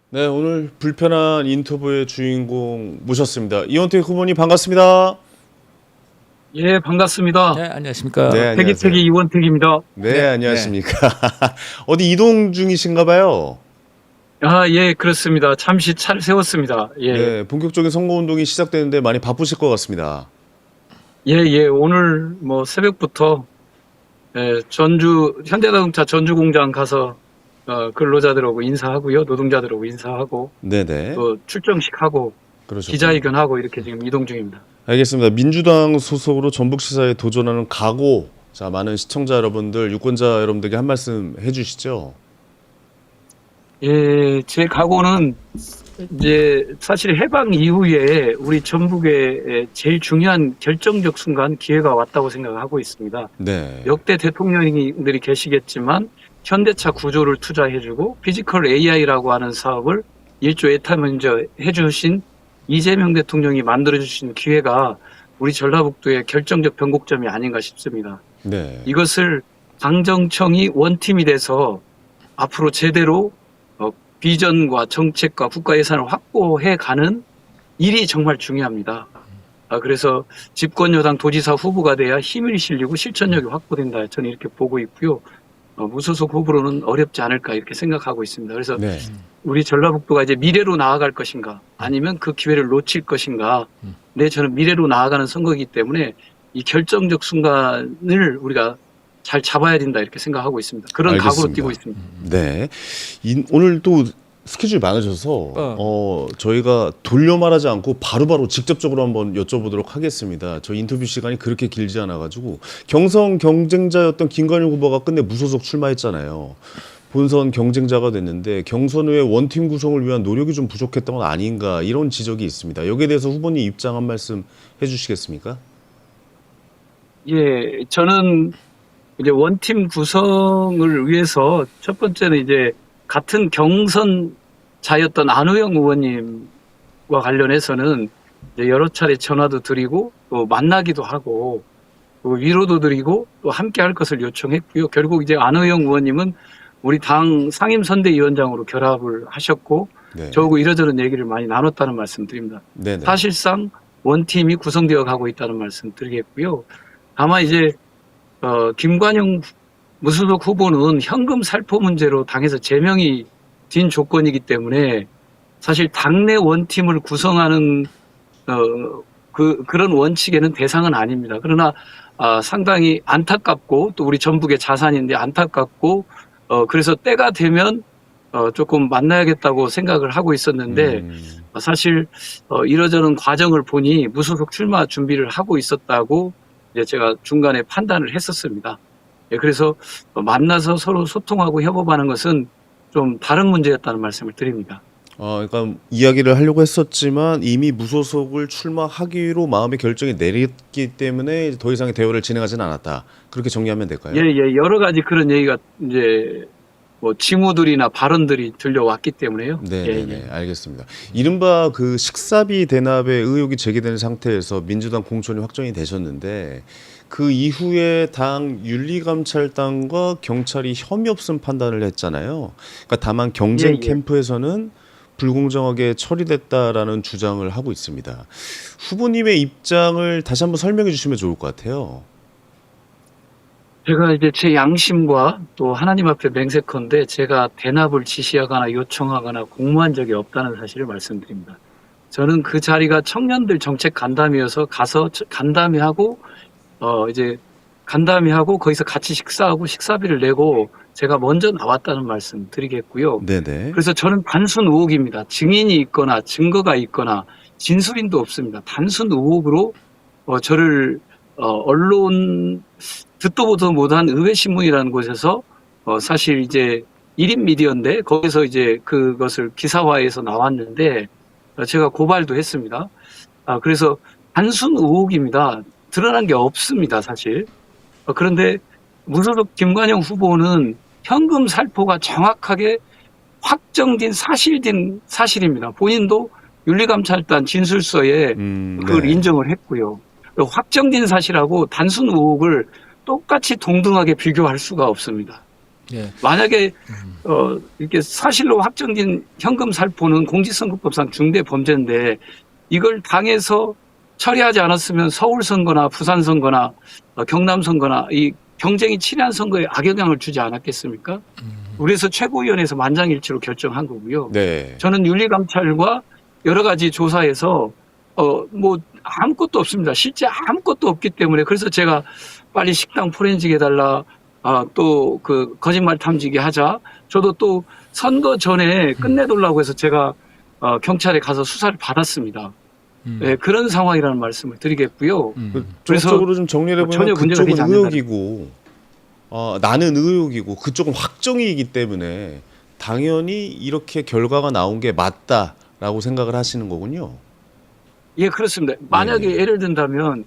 네, 오늘 불편한 인터뷰의 주인공 모셨습니다. 이원택 후보님 반갑습니다. 예, 반갑습니다. 네, 안녕하십니까. 네, 안녕하세요. 태기태기 이원택입니다. 네, 네, 안녕하십니까. 어디 이동 중이신가 봐요. 아, 예, 그렇습니다. 잠시 차를 세웠습니다. 예, 네, 본격적인 선거운동이 시작되는데 많이 바쁘실 것 같습니다. 예, 오늘 뭐 새벽부터 현대자동차 전주 공장 가서 근로자들하고 인사하고요, 노동자들하고 인사하고 네네. 또 출정식하고 그러셨군요. 기자회견하고 이렇게 지금 이동 중입니다. 알겠습니다. 민주당 소속으로 전북시사에 도전하는 각오. 자, 많은 시청자 여러분들, 유권자 여러분들께 한 말씀 해주시죠. 예, 제 각오는 이제 사실 해방 이후에 우리 전북에 제일 중요한 결정적 순간 기회가 왔다고 생각하고 있습니다. 네. 역대 대통령들이 계시겠지만 현대차 구조를 투자해주고 피지컬 AI라고 하는 사업을 1조 에타 먼저 해주신 이재명 대통령이 만들어주신 기회가 우리 전라북도의 결정적 변곡점이 아닌가 싶습니다. 네. 이것을 당정청이 원팀이 돼서 앞으로 제대로 비전과 정책과 국가 예산을 확보해가는 일이 정말 중요합니다. 그래서 집권 여당 도지사 후보가 돼야 힘이 실리고 실천력이 확보된다. 저는 이렇게 보고 있고요. 무소속 후보로는 어렵지 않을까 이렇게 생각하고 있습니다. 그래서 네. 우리 전라북도가 이제 미래로 나아갈 것인가 아니면 그 기회를 놓칠 것인가. 네, 저는 미래로 나아가는 선거이기 때문에 이 결정적 순간을 우리가 잘 잡아야 된다 이렇게 생각하고 있습니다. 그런 각오로 알겠습니다. 뛰고 있습니다. 네. 오늘 또 스케줄이 많으셔서 저희가 돌려 말하지 않고 바로바로 직접적으로 한번 여쭤보도록 하겠습니다. 저 인터뷰 시간이 그렇게 길지 않아가지고 경선 경쟁자였던 김관영 후보가 끝내 무소속 출마했잖아요. 본선 경쟁자가 됐는데 경선 후에 원팀 구성을 위한 노력이 좀 부족했던 건 아닌가 이런 지적이 있습니다. 여기에 대해서 후보님 입장 한 말씀 해주시겠습니까? 예, 저는 이제 원팀 구성을 위해서 첫 번째는 이제 같은 경선자였던 안호영 의원님과 관련해서는 이제 여러 차례 전화도 드리고 또 만나기도 하고 또 위로도 드리고 또 함께 할 것을 요청했고요. 결국 이제 안호영 의원님은 우리 당 상임선대위원장으로 결합을 하셨고 네. 저하고 이러저런 얘기를 많이 나눴다는 말씀 드립니다. 네네. 사실상 원팀이 구성되어 가고 있다는 말씀 드리겠고요. 다만 이제 김관영 무소속 후보는 현금 살포 문제로 당에서 제명이 된 조건이기 때문에 사실 당내 원팀을 구성하는 그런 원칙에는 대상은 아닙니다. 그러나 상당히 안타깝고 또 우리 전북의 자산인데 안타깝고 그래서 때가 되면 조금 만나야겠다고 생각을 하고 있었는데 사실 이러저런 과정을 보니 무소속 출마 준비를 하고 있었다고 이제 제가 중간에 판단을 했었습니다. 예, 그래서 만나서 서로 소통하고 협업하는 것은 좀 다른 문제였다는 말씀을 드립니다. 그러니까 이야기를 하려고 했었지만 이미 무소속을 출마하기로 마음의 결정이 내렸기 때문에 더 이상의 대화를 진행하지는 않았다. 그렇게 정리하면 될까요? 예, 여러 가지 그런 얘기가 이제 뭐 징후들이나 발언들이 들려왔기 때문에요. 네, 알겠습니다. 이른바 그 식사비 대납의 의혹이 제기되는 상태에서 민주당 공천이 확정이 되셨는데 그 이후에 당 윤리감찰단과 경찰이 혐의 없음 판단을 했잖아요. 그러니까 다만 경쟁 예. 캠프에서는 불공정하게 처리됐다라는 주장을 하고 있습니다. 후보님의 입장을 다시 한번 설명해 주시면 좋을 것 같아요. 제가 이제 제 양심과 또 하나님 앞에 맹세컨대 제가 대납을 지시하거나 요청하거나 공모한 적이 없다는 사실을 말씀드립니다. 저는 그 자리가 청년들 정책 간담회여서 가서 간담회하고 이제 간담회하고 거기서 같이 식사하고 식사비를 내고 제가 먼저 나왔다는 말씀 드리겠고요. 네네. 그래서 저는 단순 의혹입니다. 증인이 있거나 증거가 있거나 진술인도 없습니다. 단순 의혹으로 저를 언론 듣도 보도 못한 의회신문이라는 곳에서 사실 이제 1인 미디어인데 거기서 이제 그것을 기사화해서 나왔는데 제가 고발도 했습니다. 그래서 단순 의혹입니다. 드러난 게 없습니다, 사실. 그런데 무소속 김관영 후보는 현금 살포가 정확하게 확정된 사실입니다. 본인도 윤리감찰단 진술서에 그걸 네. 인정을 했고요. 확정된 사실하고 단순 의혹을 똑같이 동등하게 비교할 수가 없습니다. 예. 만약에 이렇게 사실로 확정된 현금 살포는 공직선거법상 중대 범죄인데 이걸 당에서 처리하지 않았으면 서울 선거나 부산 선거나 경남 선거나 이 경쟁이 치열한 선거에 악영향을 주지 않았겠습니까? 그래서 최고위원회에서 만장일치로 결정한 거고요. 네. 저는 윤리감찰과 여러 가지 조사에서 뭐 아무것도 없습니다. 실제 아무것도 없기 때문에 그래서 제가 빨리 식당 포렌식 해달라. 또 그 거짓말 탐지기 하자. 저도 또 선거 전에 끝내달라고 해서 제가 경찰에 가서 수사를 받았습니다. 네, 그런 상황이라는 말씀을 드리겠고요. 그래서 적으로 좀 정리를 해보면 전혀 문제가 되지 그쪽은 않는다. 의혹이고 나는 의혹이고 그쪽은 확정이기 때문에 당연히 이렇게 결과가 나온 게 맞다라고 생각을 하시는 거군요. 예, 그렇습니다. 만약에 네. 예를 든다면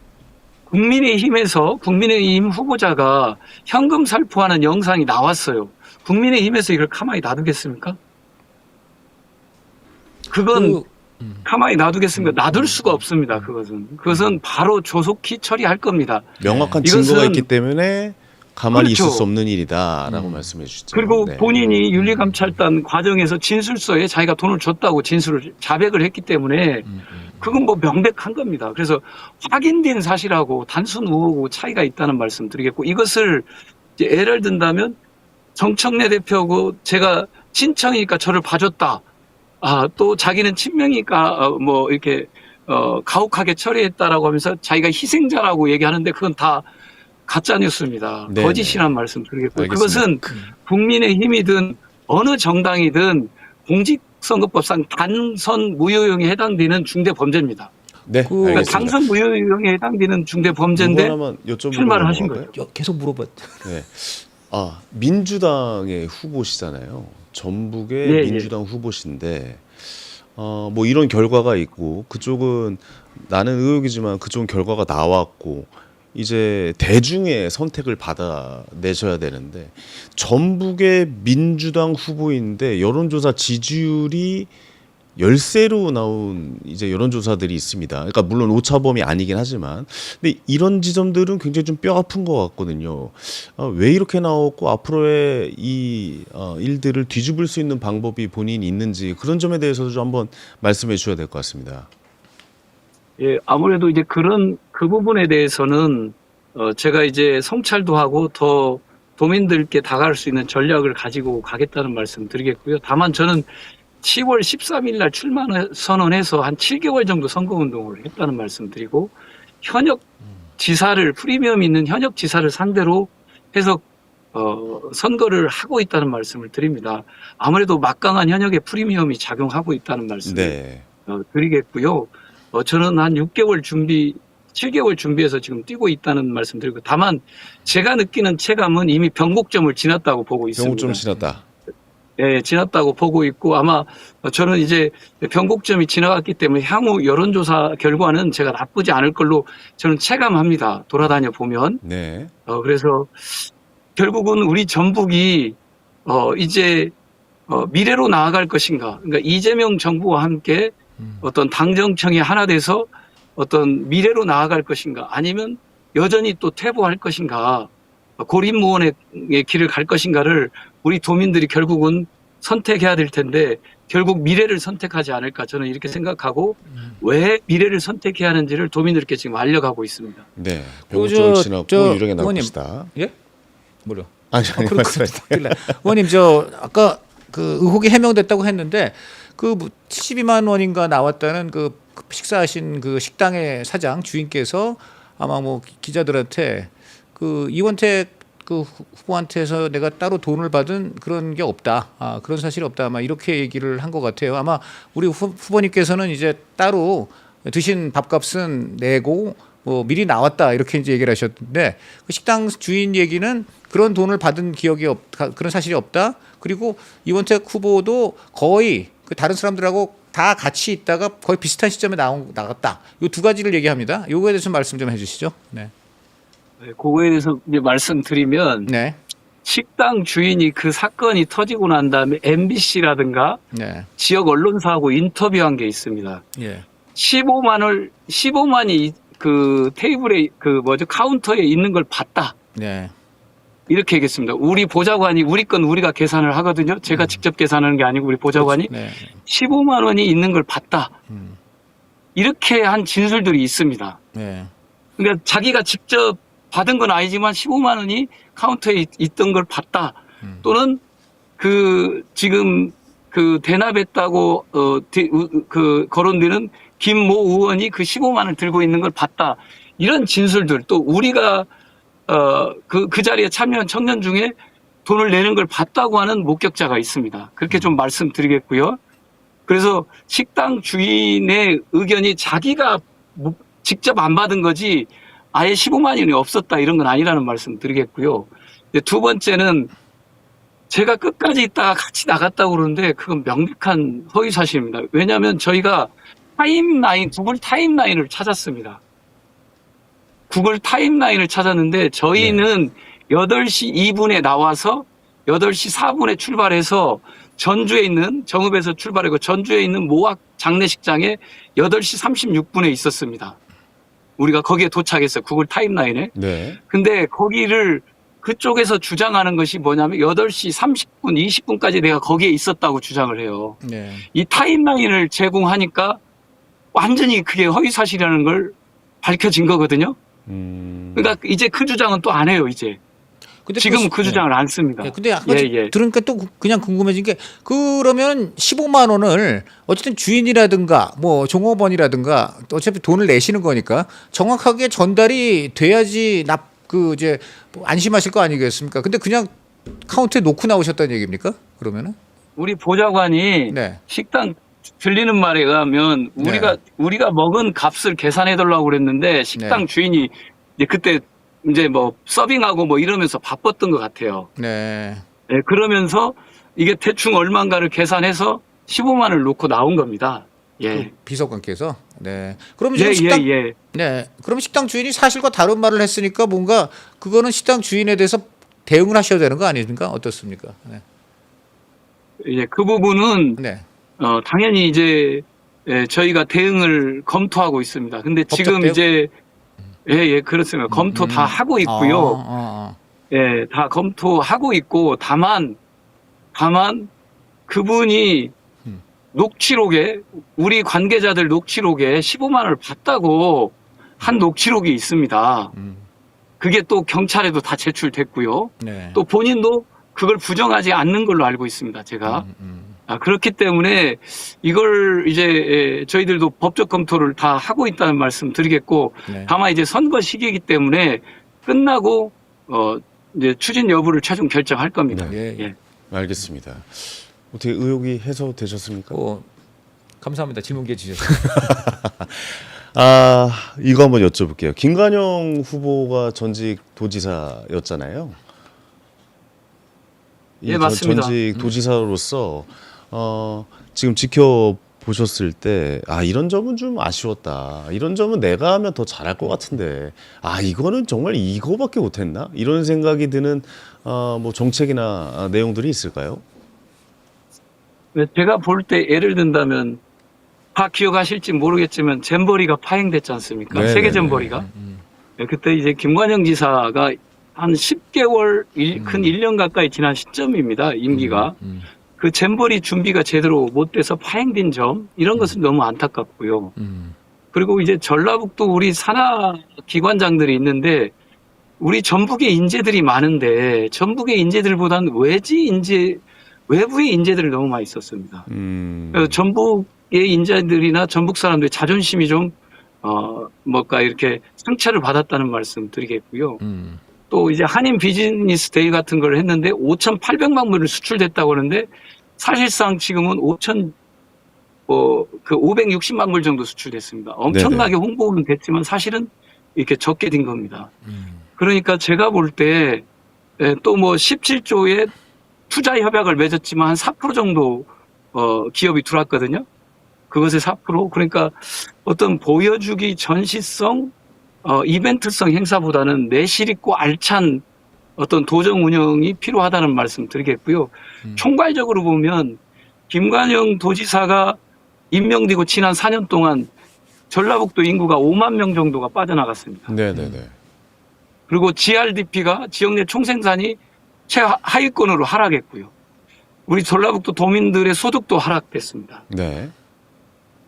국민의힘에서 국민의힘 후보자가 현금 살포하는 영상이 나왔어요. 국민의힘에서 이걸 가만히 놔두겠습니까? 그건 가만히 놔두겠습니까? 놔둘 수가 없습니다. 그것은 바로 조속히 처리할 겁니다. 명확한 이것은- 증거가 있기 때문에 가만히 그렇죠. 있을 수 없는 일이다라고 말씀해 주시죠. 그리고 네. 본인이 윤리감찰단 과정에서 진술서에 자기가 돈을 줬다고 진술을 자백을 했기 때문에 그건 뭐 명백한 겁니다. 그래서 확인된 사실하고 단순 의혹하고 차이가 있다는 말씀 드리겠고 이것을 이제 예를 든다면 정청래 대표고 제가 친청이니까 저를 봐줬다. 또 자기는 친명이니까 뭐 이렇게 가혹하게 처리했다라고 하면서 자기가 희생자라고 얘기하는데 그건 다 가짜 뉴스입니다. 네네. 거짓이라는 말씀 드리겠고요. 알겠습니다. 그것은 국민의힘이든 어느 정당이든 공직선거법상 단선 무효용에 해당되는 중대 범죄입니다. 네, 그러니까 그러니까 알겠습니다. 당선 무효용에 해당되는 중대 범죄인데 이거 하나만 여쭤보고 출마를 하신 넘어갈까요? 거죠. 계속 물어봐. 네. 민주당의 후보시잖아요. 전북의 예, 예. 민주당 후보신데 뭐 이런 결과가 있고 그쪽은 나는 의혹이지만 그쪽은 결과가 나왔고 이제 대중의 선택을 받아내셔야 되는데 전북의 민주당 후보인데 여론조사 지지율이 열세로 나온 이제 여론조사들이 있습니다. 그러니까 물론 오차범위 아니긴 하지만, 근데 이런 지점들은 굉장히 좀 뼈 아픈 것 같거든요. 왜 이렇게 나왔고 앞으로의 이 일들을 뒤집을 수 있는 방법이 본인이 있는지 그런 점에 대해서도 좀 한번 말씀해 주셔야 될 것 같습니다. 예, 아무래도 이제 그 부분에 대해서는 제가 이제 성찰도 하고 더 도민들께 다가갈 수 있는 전략을 가지고 가겠다는 말씀 드리겠고요. 다만 저는 10월 13일 날 출마 선언해서 한 7개월 정도 선거운동을 했다는 말씀 드리고 현역 지사를 프리미엄 있는 현역 지사를 상대로 해서 선거를 하고 있다는 말씀을 드립니다. 아무래도 막강한 현역의 프리미엄이 작용하고 있다는 말씀을 네. 드리겠고요. 저는 한 6개월 7개월 준비해서 지금 뛰고 있다는 말씀 드리고 다만 제가 느끼는 체감은 이미 변곡점을 지났다고 보고 있습니다. 병목 좀 지났다. 네, 지났다고 보고 있고 아마 저는 이제 변곡점이 지나갔기 때문에 향후 여론조사 결과는 제가 나쁘지 않을 걸로 저는 체감합니다. 돌아다녀 보면. 네. 그래서 결국은 우리 전북이 이제 미래로 나아갈 것인가. 그러니까 이재명 정부와 함께 어떤 당정청이 하나 돼서 어떤 미래로 나아갈 것인가 아니면 여전히 또 퇴보할 것인가 고립무원의 길을 갈 것인가를 우리 도민들이 결국은 선택해야 될 텐데 결국 미래를 선택하지 않을까 저는 이렇게 생각하고 왜 미래를 선택해야 하는지를 도민들께 지금 알려가고 있습니다. 네. 그리고 병목 좀 저 지났고 유령에 나올 의원님. 것이다. 예? 뭐요? 아니 말씀하세요. 의원님 아까 그 의혹이 해명됐다고 했는데 그 72만 원인가 나왔다는 그 식사하신 그 식당의 사장 주인께서 아마 뭐 기자들한테 그 이원택 그 후보한테서 내가 따로 돈을 받은 그런 게 없다. 그런 사실이 없다. 아마 이렇게 얘기를 한 것 같아요. 아마 우리 후보님께서는 이제 따로 드신 밥값은 내고 뭐 미리 나왔다 이렇게 이제 얘기를 하셨는데 그 식당 주인 얘기는 그런 돈을 받은 기억이 그런 사실이 없다. 그리고 이원택 후보도 거의 그 다른 사람들하고 다 같이 있다가 거의 비슷한 시점에 나갔다. 이 두 가지를 얘기합니다. 요거에 대해서 말씀 좀 해주시죠. 네. 네, 그거에 대해서 이제 말씀드리면 네. 식당 주인이 그 사건이 터지고 난 다음에 MBC라든가 네. 지역 언론사하고 인터뷰한 게 있습니다. 예. 15만이 그 테이블에 카운터에 있는 걸 봤다. 네. 이렇게 얘기했습니다. 우리 보좌관이 우리 건 우리가 계산을 하거든요. 제가 직접 계산하는 게 아니고 우리 보좌관이 네. 15만 원이 있는 걸 봤다. 음. 이렇게 한 진술들이 있습니다. 네. 그러니까 자기가 직접 받은 건 아니지만 15만 원이 카운터에 있던 걸 봤다. 또는 그 지금 그 대납했다고 그 거론되는 김모 의원이 그 15만 원을 들고 있는 걸 봤다. 이런 진술들 또 우리가 그 자리에 참여한 청년 중에 돈을 내는 걸 봤다고 하는 목격자가 있습니다. 그렇게 좀 말씀드리겠고요. 그래서 식당 주인의 의견이 자기가 직접 안 받은 거지 아예 15만 원이 없었다 이런 건 아니라는 말씀 드리겠고요. 두 번째는 제가 끝까지 있다가 같이 나갔다고 그러는데 그건 명백한 허위 사실입니다. 왜냐하면 저희가 구글 타임라인을 찾았습니다. 구글 타임라인을 찾았는데 저희는 8시 2분에 나와서 8시 4분에 출발해서 전주에 있는 정읍에서 출발하고 전주에 있는 모악 장례식장에 8시 36분에 있었습니다. 우리가 거기에 도착했어요. 구글 타임라인에. 네. 근데 거기를 그쪽에서 주장하는 것이 뭐냐면 8시 30분, 20분까지 내가 거기에 있었다고 주장을 해요. 네. 이 타임라인을 제공하니까 완전히 그게 허위사실이라는 걸 밝혀진 거거든요. 그러니까 이제 그 주장은 또 안 해요, 이제. 근데 지금 또 그 주장을 안 씁니다. 네, 근데 아까 예. 들으니까 또 그냥 궁금해진 게 그러면 15만 원을 어쨌든 주인이라든가 뭐 종업원이라든가 어차피 돈을 내시는 거니까 정확하게 전달이 돼야지 이제 안심하실 거 아니겠습니까? 근데 그냥 카운트에 놓고 나오셨다는 얘기입니까? 그러면은? 우리 보좌관이 네. 식당 들리는 말에 의하면 우리가 먹은 값을 계산해 달라고 그랬는데 식당 네. 주인이 이제 그때 이제 뭐 서빙하고 뭐 이러면서 바빴던 것 같아요. 네. 네, 그러면서 이게 대충 얼마인가를 계산해서 15만 원을 놓고 나온 겁니다. 예. 그 비서관께서. 네. 그럼 지금 예. 네. 그럼 식당 주인이 사실과 다른 말을 했으니까 뭔가 그거는 식당 주인에 대해서 대응을 하셔야 되는 거 아닙니까? 어떻습니까? 네. 예, 그 부분은 네. 당연히 이제 저희가 대응을 검토하고 있습니다. 근데 지금 대응? 이제 예, 그렇습니다. 검토 다 하고 있고요. 예, 다 검토하고 있고 다만 그분이 녹취록에 우리 관계자들 녹취록에 15만 원을 받다고 한 녹취록이 있습니다. 그게 또 경찰에도 다 제출됐고요. 네. 또 본인도 그걸 부정하지 않는 걸로 알고 있습니다. 제가. 그렇기 때문에 이걸 이제 저희들도 법적 검토를 다 하고 있다는 말씀 드리겠고 네. 다만 이제 선거 시기이기 때문에 끝나고 이제 추진 여부를 최종 결정할 겁니다. 네. 예. 알겠습니다. 어떻게 의혹이 해소되셨습니까? 감사합니다. 질문 기회 주셔서. 이거 한번 여쭤볼게요. 김관영 후보가 전직 도지사였잖아요. 예, 맞습니다. 전직 도지사로서 지금 지켜보셨을 때 이런 점은 좀 아쉬웠다. 이런 점은 내가 하면 더 잘할 것 같은데 이거는 정말 이거밖에 못했나? 이런 생각이 드는 뭐 정책이나 내용들이 있을까요? 제가 볼 때 예를 든다면 다 기억하실지 모르겠지만 잼버리가 파행됐지 않습니까? 네네네. 세계 잼버리가. 그때 이제 김관영 지사가 한 10개월, 근 1년 가까이 지난 시점입니다. 임기가. 그 잼버리 준비가 제대로 못 돼서 파행된 점 이런 것은 너무 안타깝고요. 그리고 이제 전라북도 우리 산하 기관장들이 있는데 우리 전북의 인재들이 많은데 전북의 인재들보다는 외부의 인재들이 너무 많이 있었습니다. 그래서 전북의 인재들이나 전북 사람들의 자존심이 좀 이렇게 상처를 받았다는 말씀 드리겠고요. 또 이제 한인 비즈니스 데이 같은 걸 했는데 5,800만 불을 수출됐다고 하는데 사실상 지금은 560만 불 정도 수출됐습니다. 엄청나게 홍보는 됐지만 사실은 이렇게 적게 된 겁니다. 그러니까 제가 볼 때 또 뭐 17조의 투자 협약을 맺었지만 한 4% 정도 기업이 들어왔거든요. 그것의 4%. 그러니까 어떤 보여주기 전시성 이벤트성 행사보다는 내실 있고 알찬 어떤 도정 운영이 필요하다는 말씀 드리겠고요. 총괄적으로 보면 김관영 도지사가 임명되고 지난 4년 동안 전라북도 인구가 5만 명 정도가 빠져나갔습니다. 네네네. 그리고 GRDP가 지역 내 총생산이 최하위권으로 하락했고요. 우리 전라북도 도민들의 소득도 하락됐습니다. 네.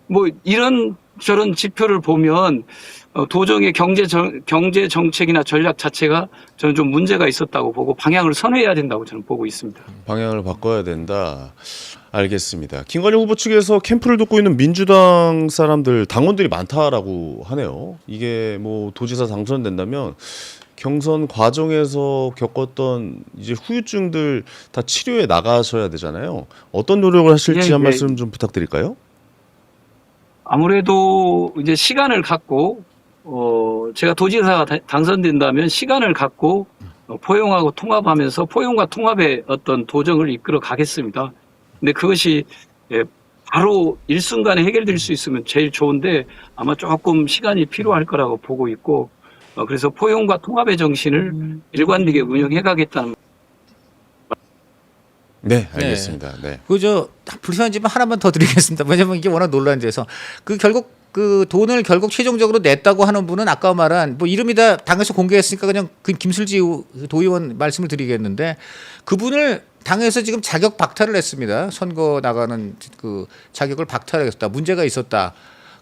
뭐 이런 저런 지표를 보면 도정의 경제 정책이나 전략 자체가 저는 좀 문제가 있었다고 보고 방향을 선회해야 된다고 저는 보고 있습니다. 방향을 바꿔야 된다. 알겠습니다. 김관영 후보 측에서 캠프를 돕고 있는 민주당 사람들, 당원들이 많다라고 하네요. 이게 뭐 도지사 당선된다면 경선 과정에서 겪었던 이제 후유증들 다 치료해 나가셔야 되잖아요. 어떤 노력을 하실지 예, 한 예. 말씀 좀 부탁드릴까요? 아무래도 이제 시간을 갖고 제가 도지사가 당선된다면 시간을 갖고 포용하고 통합하면서 포용과 통합의 어떤 도정을 이끌어 가겠습니다. 근데 그것이 바로 일순간에 해결될 수 있으면 제일 좋은데 아마 조금 시간이 필요할 거라고 보고 있고 그래서 포용과 통합의 정신을 일관되게 운영해 가겠다는. 네, 알겠습니다. 네. 그저 불편한 점은 하나만 더 드리겠습니다. 왜냐면 이게 워낙 논란이 돼서 결국 그 돈을 결국 최종적으로 냈다고 하는 분은 아까 말한 뭐 이름이 다 당에서 공개했으니까 그냥 그 김슬지 도의원 말씀을 드리겠는데 그분을 당에서 지금 자격 박탈을 했습니다. 선거 나가는 그 자격을 박탈했다. 문제가 있었다.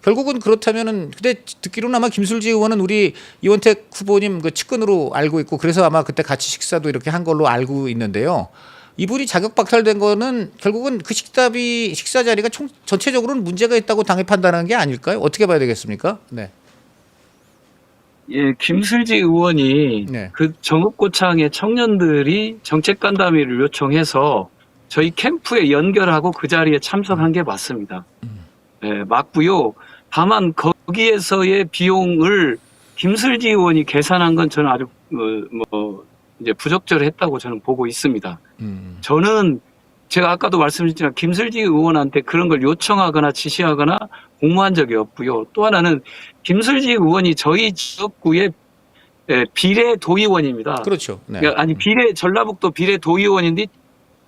결국은 그렇다면은 근데 듣기로는 아마 김슬지 의원은 우리 이원택 후보님 그 측근으로 알고 있고 그래서 아마 그때 같이 식사도 이렇게 한 걸로 알고 있는데요. 이분이 자격 박탈된 거는 결국은 그 식사 자리가 전체적으로는 문제가 있다고 당에 판단하는 게 아닐까요? 어떻게 봐야 되겠습니까? 네. 예, 김슬지 의원이 네. 그 정읍고창의 청년들이 정책간담회를 요청해서 저희 캠프에 연결하고 그 자리에 참석한 게 맞습니다. 예, 맞고요. 다만 거기에서의 비용을 김슬지 의원이 계산한 건 저는 아주 이제 부적절했다고 저는 보고 있습니다. 저는 제가 아까도 말씀드렸지만 김슬지 의원한테 그런 걸 요청하거나 지시하거나 공모한 적이 없고요. 또 하나는 김슬지 의원이 저희 지역구의 비례 도의원입니다. 그렇죠. 네. 아니 전라북도 비례 도의원인데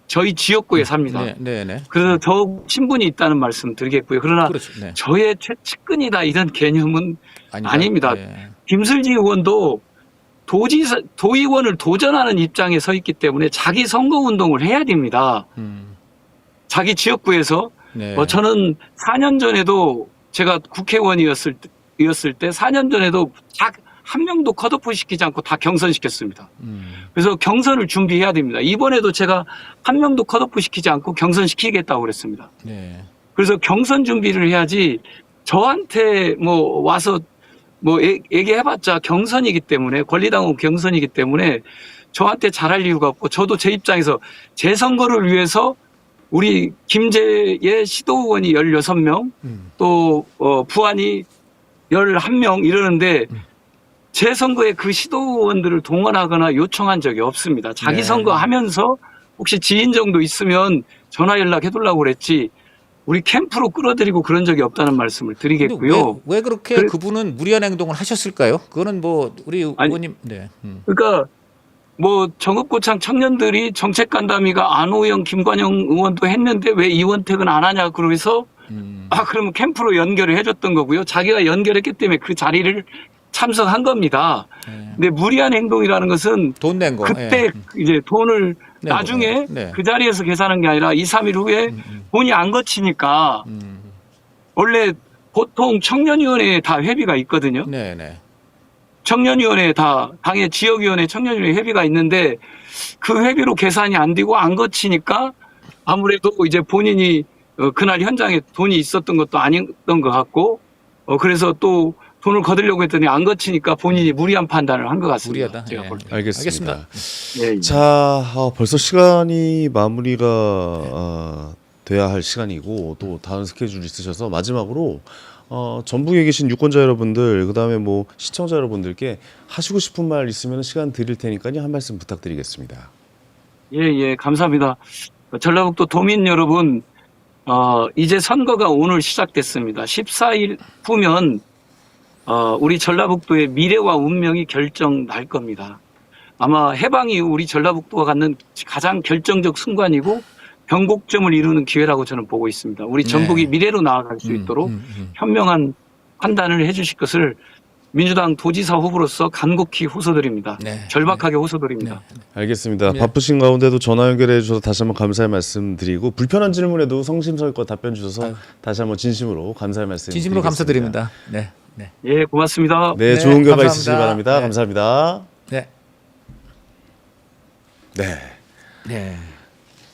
저희 지역구에 삽니다. 네. 그래서 더욱 친분이 있다는 말씀 드리겠고요. 그러나 그렇죠. 네. 저의 최측근이다 이런 개념은 아닙니다. 네. 김슬지 의원도 도의원을 도전하는 입장에 서 있기 때문에 자기 선거 운동을 해야 됩니다. 자기 지역구에서 네. 저는 4년 전에도 제가 국회의원이었을 때 4년 전에도 한 명도 컷오프 시키지 않고 다 경선시켰습니다. 그래서 경선을 준비해야 됩니다. 이번에도 제가 한 명도 컷오프 시키지 않고 경선시키겠다고 그랬습니다. 네. 그래서 경선 준비를 해야지 저한테 와서 얘기해봤자 경선이기 때문에 권리당원 경선이기 때문에 저한테 잘할 이유가 없고 저도 제 입장에서 제 선거를 위해서 우리 김제의 시도의원이 16명 또 부안이 11명 이러는데 제 선거에 그 시도의원들을 동원하거나 요청한 적이 없습니다. 자기 네. 선거하면서 혹시 지인 정도 있으면 전화 연락해달라고 그랬지 우리 캠프로 끌어들이고 그런 적이 없다는 말씀을 드리겠고요. 왜 그렇게 그분은 무리한 행동을 하셨을까요? 그거는 우리 의원님. 네. 그러니까 정읍고창 청년들이 정책간담회가 안호영, 김관영 의원도 했는데 왜 이원택은 안 하냐 그러면서 그러면 캠프로 연결을 해줬던 거고요. 자기가 연결했기 때문에 그 자리를 참석한 겁니다. 근데 무리한 행동이라는 것은 돈 낸 거. 그때 이제 돈을 나중에 그 자리에서 계산한 게 아니라 2, 3일 후에 돈이 안 거치니까 원래 보통 청년위원회에 다 회비가 있거든요. 네네. 청년위원회 당의 지역위원회 청년위원회 회비가 있는데 그 회비로 계산이 안 되고 안 거치니까 아무래도 이제 본인이 그날 현장에 돈이 있었던 것도 아니었던 것 같고 그래서 또 돈을 거두려고 했더니 안 거치니까 본인이 무리한 판단을 한 것 같습니다. 무리하다. 제가 볼 때. 알겠습니다. 예. 자, 벌써 시간이 마무리가 돼야 할 시간이고 또 다른 스케줄 있으셔서 마지막으로 전북에 계신 유권자 여러분들 그다음에 시청자 여러분들께 하시고 싶은 말 있으면 시간 드릴 테니까요. 한 말씀 부탁드리겠습니다. 예, 감사합니다. 전라북도 도민 여러분, 이제 선거가 오늘 시작됐습니다. 14일 후면 우리 전라북도의 미래와 운명이 결정 날 겁니다. 아마 해방이 우리 전라북도가 갖는 가장 결정적 순간이고 변곡점을 이루는 기회라고 저는 보고 있습니다. 우리 전북이 미래로 나아갈 수 있도록 현명한 판단을 해주실 것을 민주당 도지사 후보로서 간곡히 호소드립니다. 네. 절박하게 호소드립니다. 알겠습니다. 네. 바쁘신 가운데도 전화 연결해 주셔서 다시 한번 감사의 말씀드리고 불편한 질문에도 성심성의껏 답변 주셔서 아유. 다시 한번 진심으로 감사의 말씀 진심으로 감사드립니다. 네. 네. 예, 고맙습니다. 네, 네, 좋은 결과 감사합니다. 있으시기 바랍니다. 네. 감사합니다. 네. 네. 네.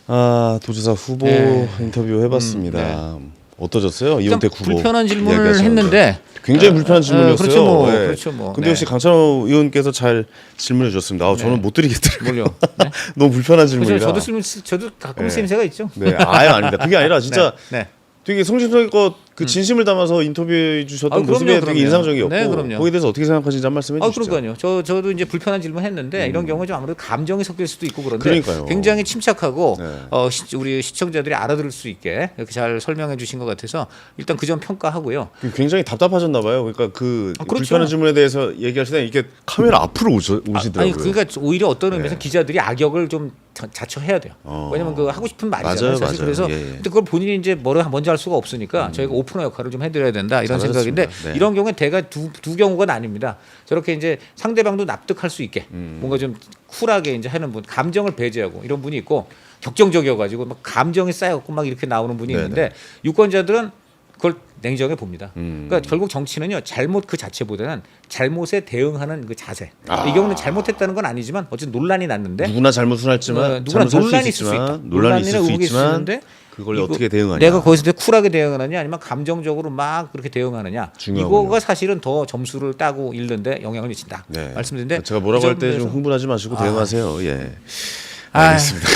아, 도지사 후보 네. 인터뷰 해봤습니다. 어떠셨어요? 이원택 일단 후보 불편한 질문을 이야기하셨는데. 했는데 굉장히 불편한 질문이었어요. 그렇죠, 뭐. 네. 그렇죠, 뭐. 근데 네. 역시 강찬호 의원께서 잘 질문해 주셨습니다. 아, 저는 네. 못 드리겠더라고요. 뭘요? 네? 너무 불편한 그렇죠. 질문이라. 저도 가끔 네. 쓰임새가 있죠. 네, 아예 아닙니다. 그게 아니라 진짜 네. 네. 되게 성심성의껏 그 진심을 담아서 인터뷰해 주셨던 아, 그럼요, 모습이 되게 그럼요. 인상적이었고 네, 그럼요. 거기에 대해서 어떻게 생각하시는지 한 말씀 아, 해주시죠. 그러니까요. 저도 이제 불편한 질문 했는데 이런 경우는 좀 아무래도 감정이 섞일 수도 있고 그런데 그러니까요. 굉장히 침착하고 네. 우리 시청자들이 알아들을 수 있게 이렇게 잘 설명해 주신 것 같아서 일단 그 점 평가하고요. 굉장히 답답하셨나 봐요. 그러니까 그 그렇죠. 불편한 질문에 대해서 얘기하실 때 이게 카메라 앞으로 오시더라고요. 아니 그러니까 오히려 어떤 의미에서 네. 기자들이 악역을 좀 자처해야 돼요. 왜냐면 그 하고 싶은 말이잖아요. 맞아요, 사실 맞아요. 그래서 예, 예. 근데 그걸 본인이 이제 먼저 할 수가 없으니까 저희가 오프너 역할을 좀 해드려야 된다 이런 잘하셨습니다. 생각인데 네. 이런 경우에 대가 두 경우가 나뉩니다. 저렇게 이제 상대방도 납득할 수 있게 뭔가 좀 쿨하게 이제 하는 분, 감정을 배제하고 이런 분이 있고 격정적이어가지고 막 감정이 쌓여갖고 막 이렇게 나오는 분이 네네. 있는데 유권자들은 그걸 냉정해 봅니다. 음. 그러니까 결국 정치는요 잘못 그 자체보다는 잘못에 대응하는 그 자세. 아. 이 경우는 잘못했다는 건 아니지만 어쨌든 논란이 났는데 누구나 잘못은 했지만 누구나 잘못할 수 논란이 있을 수 있다. 있지만 논란이 있을 수 의혹이 있지만 있는데 그걸 이거 어떻게 대응하냐. 내가 거기서 되게 쿨하게 대응하느냐 아니면 감정적으로 막 그렇게 대응하느냐 중요하군요. 이거가 사실은 더 점수를 따고 읽는데 영향을 미친다. 네. 말씀드린데 제가 뭐라고 할 때 좀 점에서 흥분하지 마시고 아. 대응하세요. 예. 아, 알겠습니다.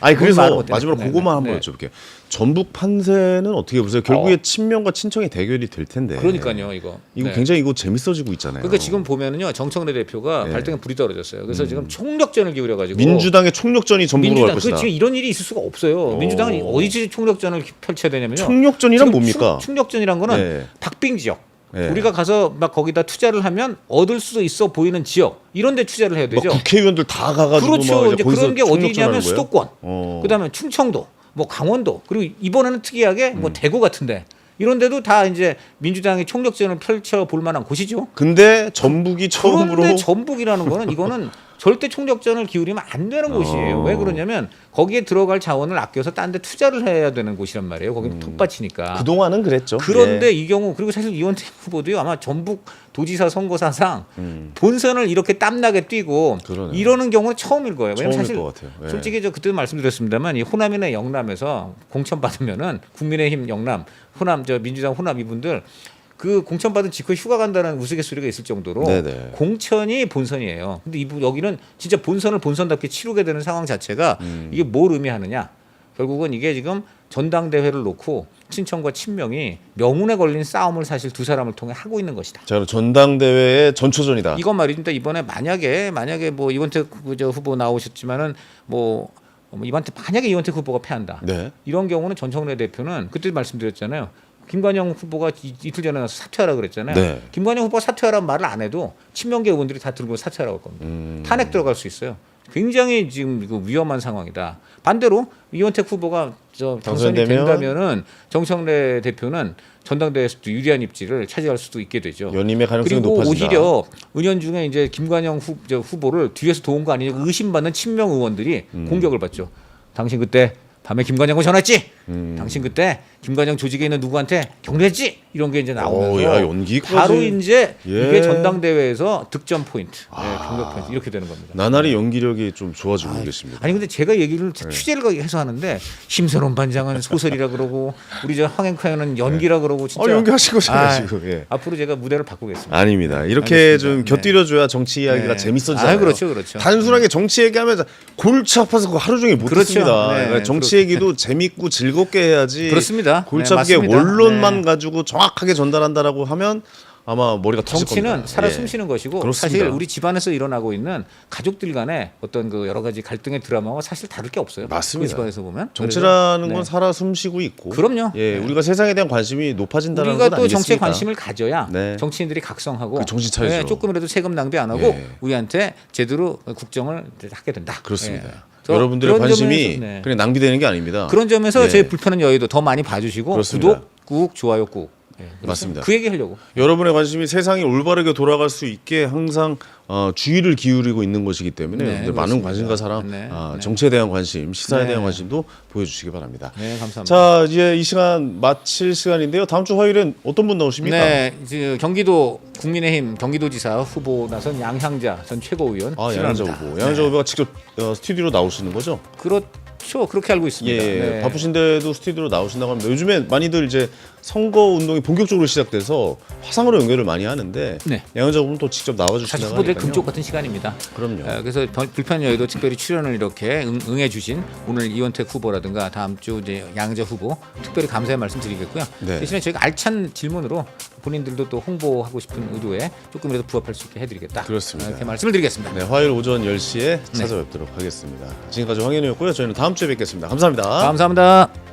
아니 말 그래서 못해요. 마지막으로 네, 그것만 네, 한번 네. 여쭤볼게요. 전북 판세는 어떻게 보세요? 결국에 친명과 친청의 대결이 될 텐데. 그러니까요 이거. 이거 네. 굉장히 이거 재밌어지고 있잖아요. 그러니까 지금 보면은요 정청래 대표가 네. 발등에 불이 떨어졌어요. 그래서 지금 총력전을 기울여가지고 민주당의 총력전이 전북으로 갈 그 것이다. 지금 이런 일이 있을 수가 없어요. 민주당은 어디지 총력전을 펼쳐야 되냐면요. 총력전이란 지금 뭡니까? 총력전이란 거는 네. 박빙 지역. 네. 우리가 가서 막 거기다 투자를 하면 얻을 수 있어 보이는 지역 이런 데 투자를 해야 막 되죠. 국회의원들 다 가가지고 그렇죠. 막 이제 거기서 그런 게 총력전하는 어디냐면 거예요? 수도권, 그다음에 충청도, 뭐 강원도 그리고 이번에는 특이하게 뭐 대구 같은데 이런 데도 다 이제 민주당이 총력전을 펼쳐 볼 만한 곳이죠. 근데 전북이 처음으로 그런데 전북이라는 거는 이거는 절대 총력전을 기울이면 안 되는 곳이에요. 왜 그러냐면 거기에 들어갈 자원을 아껴서 딴 데 투자를 해야 되는 곳이란 말이에요. 거기는 톱밭이니까. 그동안은 그랬죠. 그런데 예. 이 경우 그리고 사실 이원택 후보도요 아마 전북 도지사 선거사상 본선을 이렇게 땀나게 뛰고 그러네요. 이러는 경우는 처음일 거예요. 왜냐면 처음일 사실 것 같아요. 예. 솔직히 저 그때도 말씀드렸습니다만 이 호남이나 영남에서 공천 받으면은 국민의힘 영남, 호남 저 민주당 호남 이분들 그 공천 받은 직후에 휴가 간다는 우스갯소리가 있을 정도로 네네. 공천이 본선이에요. 근데 이분 여기는 진짜 본선을 본선답게 치르게 되는 상황 자체가 이게 뭘 의미하느냐? 결국은 이게 지금 전당대회를 놓고 친청과 친명이 명운에 걸린 싸움을 사실 두 사람을 통해 하고 있는 것이다. 자, 그럼 전당대회의 전초전이다. 이건 말입니다. 이번에 만약에 뭐 이원택 후보 나오셨지만은 뭐 이번에 만약에 이원택 후보가 패한다. 네. 이런 경우는 전청래 대표는 그때 말씀드렸잖아요. 김관영 후보가 이틀 전에 나서 사퇴하라 그랬잖아요. 네. 김관영 후보가 사퇴하라는 말을 안 해도 친명계 의원들이 다 들고 사퇴하라고 할 겁니다. 탄핵 들어갈 수 있어요. 굉장히 지금 이거 위험한 상황이다. 반대로 이원택 후보가 당선이 당선되면? 된다면은 정청래 대표는 전당대회에서도 유리한 입지를 차지할 수도 있게 되죠. 연임의 가능성이 그리고 높아진다. 오히려 은연중에 이제 김관영 후보를 뒤에서 도운 거 아니냐고 의심받는 친명 의원들이 공격을 받죠. 당신 그때 밤에 김관영을 전화했지? 당신 그때 김관영 조직에 있는 누구한테 격려했지? 이런 게 이제 나오면서 오, 야, 연기까지. 바로 이제 예. 이게 전당대회에서 득점 포인트, 공격 포인트 이렇게 되는 겁니다. 나날이 연기력이 좀 좋아지고 계십니다. 아니 근데 제가 얘기를 취재를 해서 하는데 심선원 반장은 소설이라 그러고 우리 저 황행카연은 연기라 그러고 진짜 연기하신 거잖아요, 아, 지금. 예. 앞으로 제가 무대를 바꾸겠습니다. 아닙니다. 이렇게 알겠습니다. 좀 네. 곁들여줘야 정치 이야기가 네. 재밌어지잖아요. 아, 그렇죠, 그렇죠. 단순하게 정치 얘기하면 골치 아파서 그거 하루 종일 못 그렇죠. 듣습니다. 네, 그러니까 정치 얘기도 재밌고 즐겁게 해야지. 그렇습니다. 골치 네, 아프게 맞습니다. 원론만 네. 가지고 정확하게 전달한다라고 하면 아마 머리가 터질 정치는 겁니다. 살아 예. 숨쉬는 것이고 그렇습니다. 사실 우리 집안에서 일어나고 있는 가족들 간의 어떤 그 여러 가지 갈등의 드라마와 사실 다를 게 없어요. 맞습니다. 그 집안에서 보면 정치라는 그래서, 건 네. 살아 숨쉬고 있고. 그럼요. 예, 네. 우리가 세상에 대한 관심이 높아진다는 우리가 건 또 아니겠습니까? 정치에 관심을 가져야 네. 정치인들이 각성하고 그 정신 차리죠. 네, 조금이라도 세금 낭비 안 하고 예. 우리한테 제대로 국정을 하게 된다. 그렇습니다. 예. 그래서 여러분들의 그런 관심이 점에서, 네. 그냥 낭비되는 게 아닙니다. 그런 점에서 예. 제 불편한 여의도 더 많이 봐주시고 그렇습니다. 구독 꾹 좋아요 꾹 예, 그래서 맞습니다. 그 얘기 하려고. 여러분의 관심이 세상이 올바르게 돌아갈 수 있게 항상 주의를 기울이고 있는 것이기 때문에 네, 많은 그렇습니다. 관심과 사랑, 네, 네. 정치에 대한 관심, 시사에 네. 대한 관심도 보여주시기 바랍니다. 네, 감사합니다. 자, 이제 이 시간 마칠 시간인데요. 다음 주 화요일엔 어떤 분 나오십니까? 네, 이제 경기도 국민의힘 경기도지사 후보 나선 양향자 전 최고위원 양양자 출연합니다. 후보. 양양자 후보가 직접 스튜디오로 나오시는 거죠? 그렇죠, 그렇게 알고 있습니다. 예, 네. 바쁘신데도 스튜디오로 나오신다고 합니다. 요즘에 많이들 이제 선거 운동이 본격적으로 시작돼서 화상으로 연결을 많이 하는데 네. 양양자 후보는 또 직접 사실 나와주신다고 후보들의 하니까요. 금쪽 같은 시간입니다. 그럼요. 그래서 불편 여의도 특별히 출연을 이렇게 응해주신 오늘 이원택 후보라든가 다음 주 이제 양자 후보 특별히 감사의 말씀드리겠고요. 네. 대신에 저희가 알찬 질문으로 본인들도 또 홍보하고 싶은 의도에 조금이라도 부합할 수 있게 해드리겠다. 그렇습니다. 이렇게 말씀을 드리겠습니다. 네, 화요일 오전 10시에 찾아뵙도록 하겠습니다. 지금까지 황현우였고요. 저희는 다음 주에 뵙겠습니다. 감사합니다. 감사합니다.